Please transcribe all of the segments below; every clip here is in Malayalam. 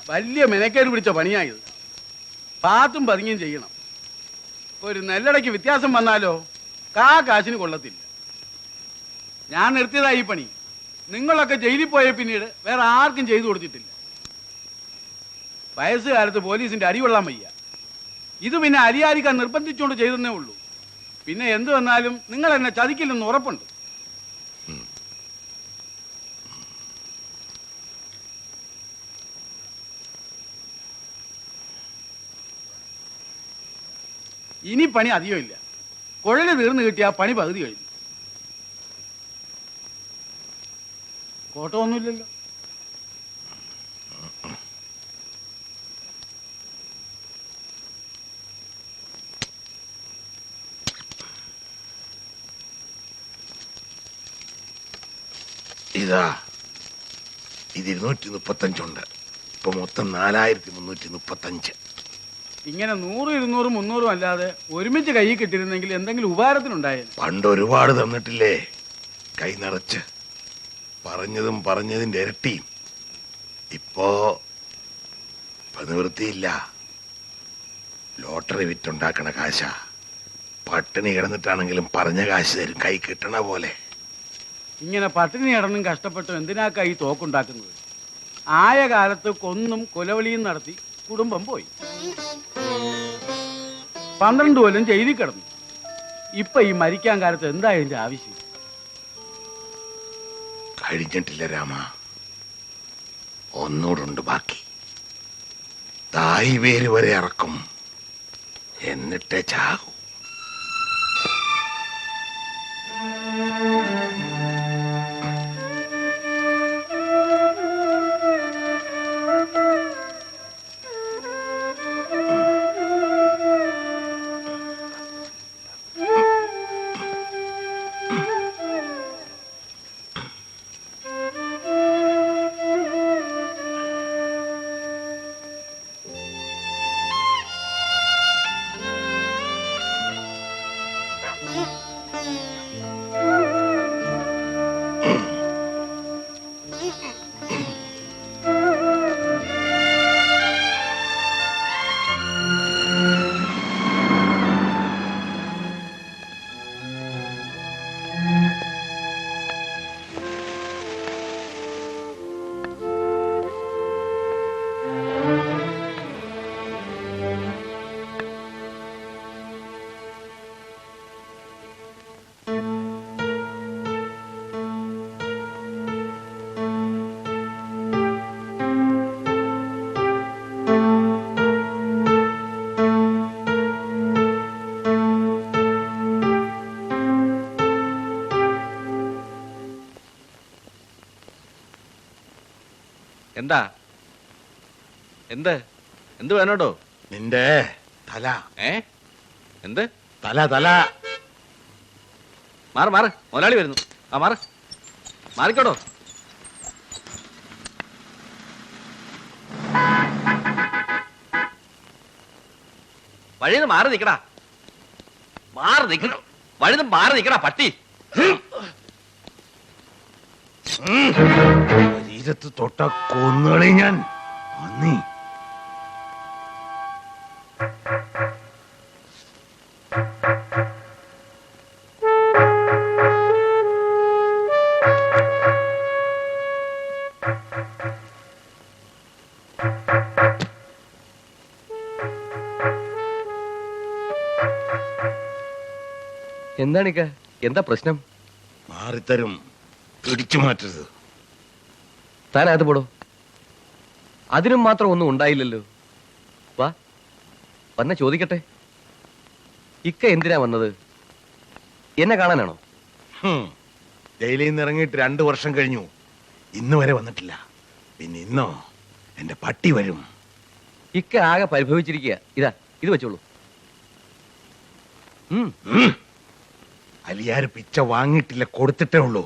വലിയ മെനക്കേട് പിടിച്ച പണിയായത്. പാത്തും പതുങ്ങിയും ചെയ്യണം. ഒരു നെല്ലടയ്ക്ക് വ്യത്യാസം വന്നാലോ കാശിന് കൊള്ളത്തില്ല. ഞാൻ നിർത്തിയതായി ഈ പണി. നിങ്ങളൊക്കെ ജയിലിൽ പോയ പിന്നീട് വേറെ ആർക്കും ചെയ്തു കൊടുത്തിട്ടില്ല. വയസ്സുകാലത്ത് പോലീസിന്റെ അടികൊള്ളാൻ വയ്യ. ഇത് പിന്നെ അരിയാരിക്കാൻ നിർബന്ധിച്ചുകൊണ്ട് ചെയ്തെന്നേ ഉള്ളൂ. പിന്നെ എന്തു വന്നാലും നിങ്ങൾ എന്നെ ചതിക്കില്ലെന്ന് ഉറപ്പുണ്ട്. ഇനി പണി അധികമില്ല. കുഴല് തീർന്നു കിട്ടിയ പണി പകുതി കഴിഞ്ഞു. കോട്ടമൊന്നുമില്ലല്ലോ. ഇതാ ഇത് 235 ഇപ്പൊ മൊത്തം 4335. ഇങ്ങനെ 100, 200, 300 അല്ലാതെ ഒരുമിച്ച് കൈ കിട്ടിയിരുന്നെങ്കിൽ എന്തെങ്കിലും ഉപകാരത്തിനുണ്ടായേനെ. പണ്ട് ഒരുപാട് തന്നിട്ടില്ലേ കൈ നിറച്ച്, പറഞ്ഞതും പറഞ്ഞതിന്റെ ഇരട്ടിയും. ഇപ്പോ നിവൃത്തിയില്ല. ലോട്ടറി വിറ്റുണ്ടാക്കണ കാശ. പട്ടിണി കിടന്നിട്ടാണെങ്കിലും പറഞ്ഞ കാശ് തരും, കൈ കിട്ടണ പോലെ. ഇങ്ങനെ പട്ടിണി കിടന്നും കഷ്ടപ്പെട്ടും എന്തിനാക്കാ ഈ തോക്കുണ്ടാക്കുന്നത്? ആയ കാലത്ത് കൊന്നും കൊലവിളിയും നടത്തി കുടുംബം പോയി. 12 കൊല്ലം ജയിലിൽ കിടന്നു. ഇപ്പൊ ഈ മരിക്കാൻ കാലത്ത് എന്താ ഇതിന്റെ ആവശ്യം? കഴിഞ്ഞിട്ടില്ല രാമ, ഒന്നൂടുണ്ട് ബാക്കി. തായ് വേര് വരെ ഇറക്കും, എന്നിട്ടേ ചാകൂ. എന്താ എന്ത് എന്ത് വേണോട്ടോ? നിന്റെ തല. എന്ത് തല? തല മാറ് മാറ്, മുതലാളി വരുന്നു. ആ മാറ്, മാറിക്കോട്ടോ. വഴിന്ന് മാറി നിക്കടാ, മാറി നിക്കണം. വഴിന്ന് മാറി നിക്കടാ പട്ടി. ശരീരത്ത് തൊട്ട കൊന്നുകളി ഞാൻ. അന്നീ എന്താണിക്ക, എന്താ പ്രശ്നം? മാറിത്തരും, പിടിച്ചു മാറ്റരുത്. താൻ അത് പോടോ, അതിനും മാത്രം ഒന്നും ഉണ്ടായില്ലല്ലോ. വാ വന്ന ചോദിക്കട്ടെ, ഇക്ക എന്തിനാ വന്നത്? എന്നെ കാണാനാണോ? ജയിലിൽ നിന്ന് ഇറങ്ങിയിട്ട് 2 വർഷം കഴിഞ്ഞു, ഇന്ന് വരെ വന്നിട്ടില്ല. പിന്നെ ഇന്നോ എന്റെ പട്ടി വരും. ഇക്ക ആകെ പരിഭവിച്ചിരിക്കുക. ഇതാ ഇത് വെച്ചോളൂ. അലിയാര് പിച്ച വാങ്ങിയിട്ടില്ല, കൊടുത്തിട്ടേ ഉള്ളൂ.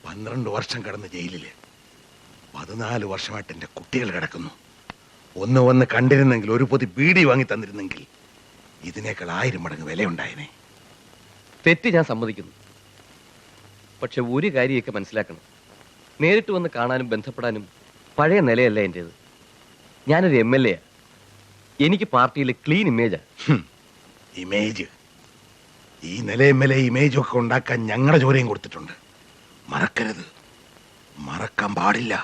12 വർഷം കിടന്ന് ജയിലില്. 14 വർഷമായിട്ട് എന്റെ കുട്ടികൾ കിടക്കുന്നു. ഒന്ന് വന്ന് കണ്ടിരുന്നെങ്കിൽ, ഒരു പൊതി ബീഡി വാങ്ങി തന്നിരുന്നെങ്കിൽ ഇതിനേക്കാൾ 1000 മടങ്ങ് വിലയുണ്ടായനെ. തെറ്റ് ഞാൻ സമ്മതിക്കുന്നു. പക്ഷെ ഒരു കാര്യമൊക്കെ മനസ്സിലാക്കണം, നേരിട്ട് വന്ന് കാണാനും ബന്ധപ്പെടാനും പഴയ നിലയല്ല എൻ്റേത്. ഞാനൊരു MLA. എനിക്ക് പാർട്ടിയിൽ ക്ലീൻ ഇമേജാ. ഇമേജ് ഈ നിലയിമ്മലെ ഇമേജ് ഒക്കെ ഉണ്ടാക്കാൻ ഞങ്ങളുടെ ജോലിയും കൊടുത്തിട്ടുണ്ട്. മറക്കരുത്, മറക്കാൻ പാടില്ല.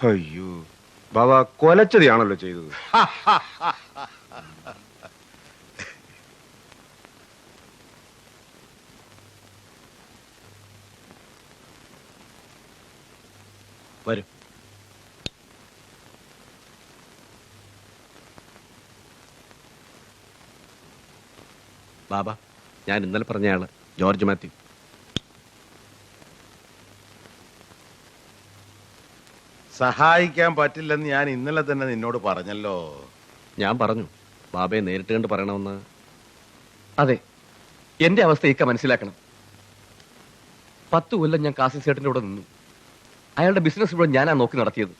അയ്യോ ബാബ, കൊലച്ചതിയാണല്ലോ ചെയ്തത്. വരും. ബാബ, ഞാൻ ഇന്നലെ പറഞ്ഞയാള് ജോർജ് മാത്യു. സഹായിക്കാൻ പറ്റില്ലെന്ന് ഞാൻ ഇന്നലെ തന്നെ നിന്നോട് പറഞ്ഞല്ലോ. ഞാൻ പറഞ്ഞു ബാബയെ നേരിട്ട് കണ്ട് പറയണമെന്ന്. അതെ, എന്റെ അവസ്ഥ ഇക്ക മനസ്സിലാക്കണം. 10 കൊല്ലം ഞാൻ കാസിം സേട്ടിന്റെ കൂടെ നിന്നു. അയാളുടെ ബിസിനസ് ഇവിടെ ഞാനാ നോക്കി നടത്തിയത്.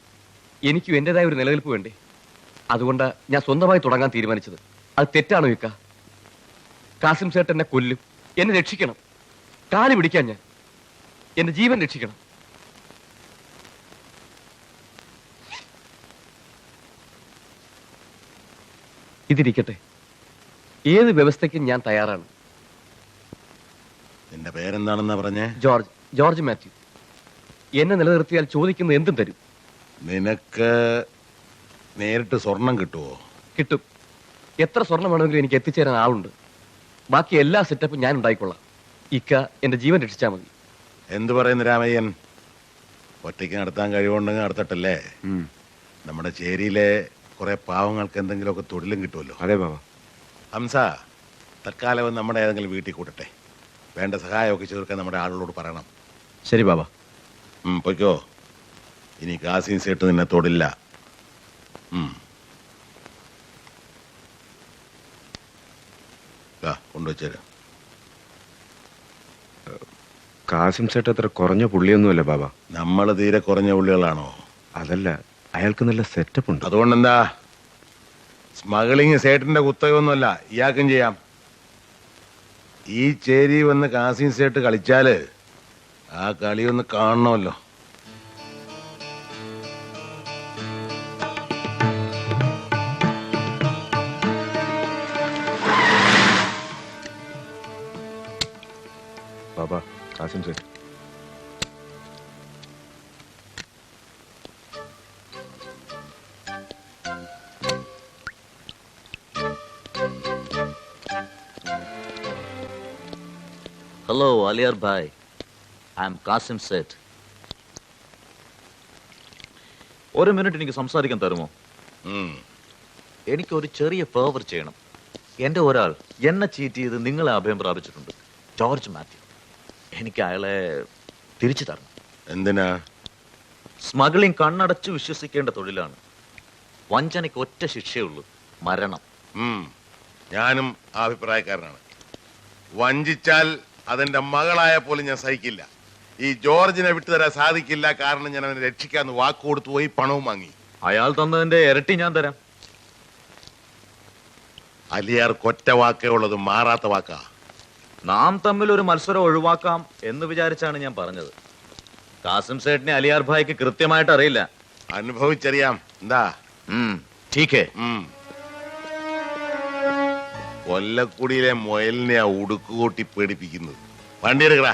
എനിക്കും എന്റേതായ ഒരു നിലനിൽപ്പ് വേണ്ടേ? അതുകൊണ്ട് ഞാൻ സ്വന്തമായി തുടങ്ങാൻ തീരുമാനിച്ചത്. അത് തെറ്റാണോ ഇക്ക? കാസിം സേട്ട് എന്നെ കൊല്ലും. എന്നെ രക്ഷിക്കണം. കാല് പിടിക്കാൻ ഞാൻ. എന്റെ ജീവൻ രക്ഷിക്കണം. ഇതിരിക്കട്ടെ, ഏത് വ്യവസ്ഥയ്ക്കും ഞാൻ തയ്യാറാണ്. നിന്റെ പേരെന്താണെന്നാ പറഞ്ഞേ? ജോർജ് മാത്യു. എന്നെ നിലനിർത്തിയാൽ ചോദിക്കുന്നത് എന്തും തരും. നിനക്ക് നേരിട്ട് സ്വർണം കിട്ടുമോ? കിട്ടും. എത്ര സ്വർണം വേണമെങ്കിലും എനിക്ക് എത്തിച്ചേരാൻ ആളുണ്ട്. ബാക്കി എല്ലാ സെറ്റപ്പും ഞാൻ ഉണ്ടായിക്കൊള്ളാം. ഇക്ക എന്റെ ജീവൻ രക്ഷിച്ചാൽ മതി. എന്തു പറയുന്നു രാമയ്യൻ? ഒറ്റയ്ക്ക് നടത്താൻ കഴിവുണ്ടെങ്കിൽ നടത്തട്ടല്ലേ? നമ്മുടെ ചേരിയിലെ കുറെ പാവങ്ങൾക്ക് എന്തെങ്കിലുമൊക്കെ തൊഴിലും കിട്ടുമല്ലോ. അതെ ബാബ. ഹംസ, തൽക്കാലം നമ്മുടെ ഏതെങ്കിലും വീട്ടിൽ കൂട്ടട്ടെ. വേണ്ട സഹായമൊക്കെ ചേർക്കാൻ നമ്മുടെ ആളുകളോട് പറയണം. ശരി ബാബ. പൊയ്ക്കോ. ഇനി കാസിം സേട്ട് നിന്നെ തൊടില്ല. കൊണ്ടുവച്ചേരാ. കാസിം സേട്ട് അത്ര കുറഞ്ഞ പുള്ളിയൊന്നുമല്ല ബാബ. നമ്മൾ തീരെ കുറഞ്ഞ പുള്ളികളാണോ? അതല്ല, അയാൾക്ക് നല്ല സെറ്റപ്പ് ഉണ്ട്. അതുകൊണ്ടെന്താ? സ്മഗ്ലിങ് സേട്ടിന്റെ കുത്തകയൊന്നുമല്ല, ഇയാൾക്കും ചെയ്യാം. ഈ ചേരി വന്ന് കാസിം സേട്ട് കളിച്ചാല് ആ കളിയൊന്ന് കാണണമല്ലോ. ബാബ, Kasim Sait. Hello Aliyar bhai, I am Kasim Sait. ഒരു മിനിറ്റ് എനിക്ക് സംസാരിക്കാൻ തരുമോ? എനിക്കൊരു ചെറിയ ഫേവർ ചെയ്യണം. എൻ്റെ ഒരാൾ എന്നെ ചീറ്റ് ചെയ്ത് നിങ്ങളെ അഭയം പ്രാപിച്ചിട്ടുണ്ട്, ജോർജ് മാത്യു. എനിക്ക് അയാളെ തിരിച്ചു തരണം. എന്തിനാ? സ്മഗ്ലിംഗ് കണ്ണടച്ച് വിശ്വസിക്കേണ്ട തൊഴിലാണ്. വഞ്ചനയ്ക്ക് ഒറ്റ ശിക്ഷയുള്ളൂ, മരണം. ഞാനും ആ അഭിപ്രായക്കാരനാണ്. വഞ്ചിച്ചാൽ അതെന്റെ മകളായ പോലും ഞാൻ സഹിക്കില്ല. ഈ ജോർജിനെ വിട്ടുതരാൻ സാധിക്കില്ല. കാരണം ഞാൻ അവനെ രക്ഷിക്കാന്ന് വാക്ക് കൊടുത്തു പോയി, പണവും വാങ്ങി. അയാൾ തന്നതിന്റെ ഇരട്ടി ഞാൻ തരാം. അലിയാർ കൊറ്റ വാക്കേ ഉള്ളത്, മാറാത്ത വാക്കാ. നാം തമ്മിൽ ഒരു മത്സരം ഒഴിവാക്കാം എന്ന് വിചാരിച്ചാണ് ഞാൻ പറഞ്ഞത്. കാസിം സേട്ടിനെ അലിയാർ ഭായിക്ക് കൃത്യമായിട്ട് അറിയില്ല. അനുഭവിച്ചറിയാം. എന്താ? ടീക്കേ. കൊല്ലക്കുടിയിലെ മുയലിനെ ആ ഉടുക്കുകൂട്ടി പേടിപ്പിക്കുന്നത്. വണ്ടി എടുക്കടാ.